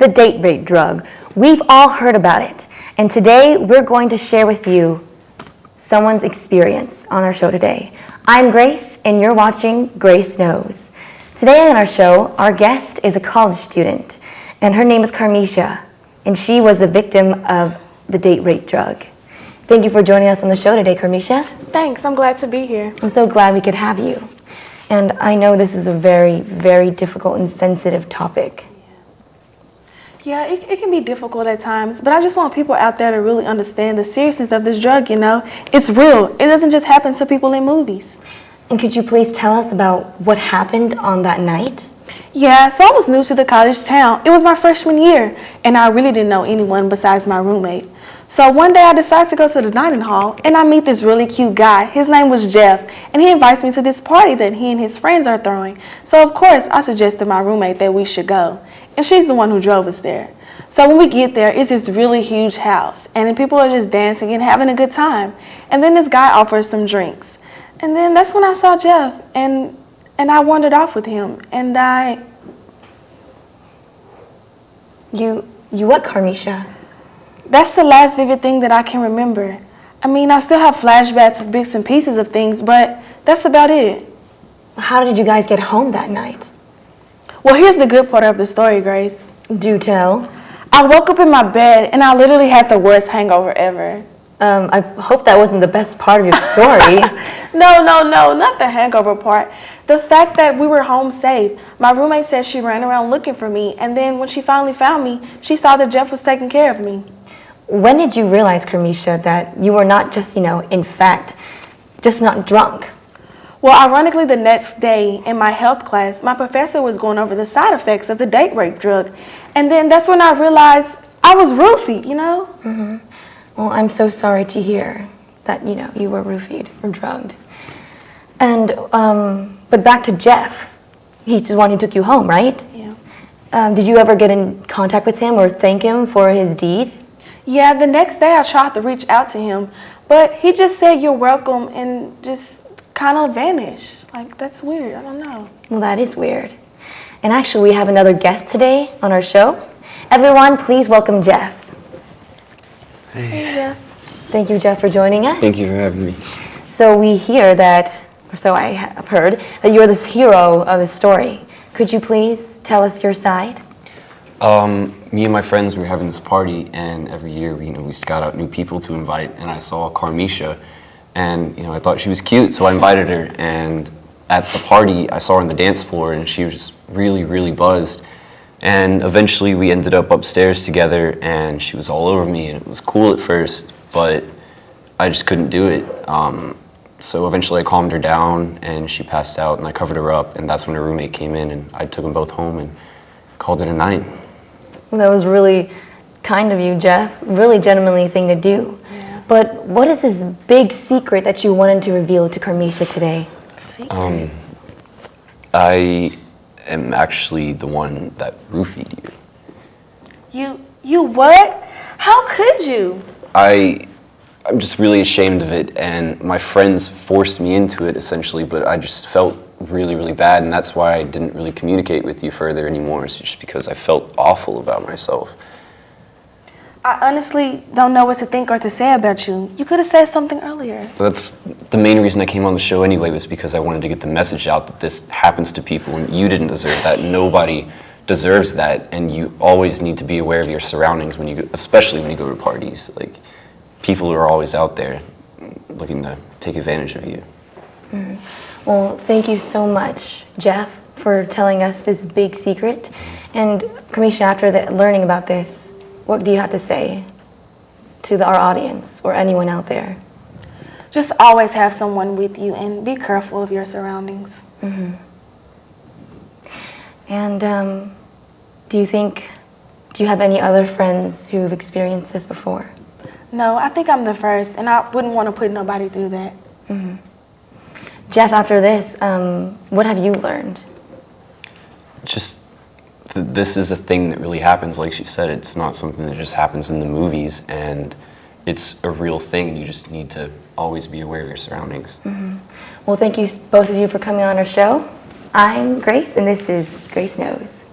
the date rape drug. We've all heard about it. And today we're going to share with you someone's experience on our show today. I'm Grace, and you're watching Grace Knows. Today on our show, our guest is a college student, and her name is Carmisha, and she was the victim of the date rape drug. Thank you for joining us on the show today, Carmisha. Thanks, I'm glad to be here. I'm so glad we could have you. And I know this is a very, very difficult and sensitive topic. Yeah, it can be difficult at times, but I just want people out there to really understand the seriousness of this drug, you know? It's real. It doesn't just happen to people in movies. And could you please tell us about what happened on that night? Yeah, so I was new to the college town. It was my freshman year, and I really didn't know anyone besides my roommate. So one day I decided to go to the dining hall, and I meet this really cute guy. His name was Jeff, and he invites me to this party that he and his friends are throwing. So of course, I suggested my roommate that we should go. And she's the one who drove us there. So when we get there, it's this really huge house, and then people are just dancing and having a good time. And then this guy offers some drinks. And then that's when I saw Jeff, and I wandered off with him, and You what, Carmisha? That's the last vivid thing that I can remember. I mean, I still have flashbacks of bits and pieces of things, but that's about it. How did you guys get home that night? Well, here's the good part of the story, Grace. Do tell. I woke up in my bed, and I literally had the worst hangover ever. I hope that wasn't the best part of your story. No, not the hangover part. The fact that we were home safe. My roommate said she ran around looking for me, and then when she finally found me, she saw that Jeff was taking care of me. When did you realize, Carmisha, that you were not just, in fact, just not drunk? Well, ironically, the next day in my health class, my professor was going over the side effects of the date rape drug. And then that's when I realized I was roofied, Mm-hmm. Well, I'm so sorry to hear that, you were roofied or drugged. And, but back to Jeff. He's the one who took you home, right? Yeah. Did you ever get in contact with him or thank him for his deed? Yeah, the next day I tried to reach out to him, but he just said, "You're welcome," and just kind of vanished. Like, that's weird. I don't know. Well, that is weird. And actually, we have another guest today on our show. Everyone, please welcome Jeff. Hey, Jeff. Thank you, Jeff, for joining us. Thank you for having me. So we hear that, or so I have heard, that you're this hero of the story. Could you please tell us your side? Me and my friends were having this party, and every year, we scout out new people to invite, and I saw Carmisha, and, I thought she was cute, so I invited her, and at the party, I saw her on the dance floor, and she was just really, really buzzed, and eventually we ended up upstairs together, and she was all over me, and it was cool at first, but I just couldn't do it. So eventually I calmed her down, and she passed out, and I covered her up, and that's when her roommate came in, and I took them both home and called it a night. Well, that was really kind of you, Jeff. Really genuinely thing to do. Yeah. But what is this big secret that you wanted to reveal to Carmisha today? I am actually the one that roofied you. You what? How could you? I'm just really ashamed of it, and my friends forced me into it, essentially, but I just felt really, really bad, and that's why I didn't really communicate with you further anymore. It's just because I felt awful about myself. I honestly don't know what to think or to say about you. You could have said something earlier. That's the main reason I came on the show anyway, was because I wanted to get the message out that this happens to people, and you didn't deserve that. Nobody deserves that, and you always need to be aware of your surroundings, especially when you go to parties. Like, people are always out there looking to take advantage of you. Mm. Well, thank you so much, Jeff, for telling us this big secret. And Carmisha, after learning about this, what do you have to say to our audience or anyone out there? Just always have someone with you and be careful of your surroundings. Mm-hmm. And do you have any other friends who've experienced this before? No, I think I'm the first, and I wouldn't want to put nobody through that. Mm-hmm. Jeff, after this, what have you learned? Just this is a thing that really happens, like she said. It's not something that just happens in the movies, and it's a real thing, and you just need to always be aware of your surroundings. Mm-hmm. Well, thank you, both of you, for coming on our show. I'm Grace, and this is Grace Knows.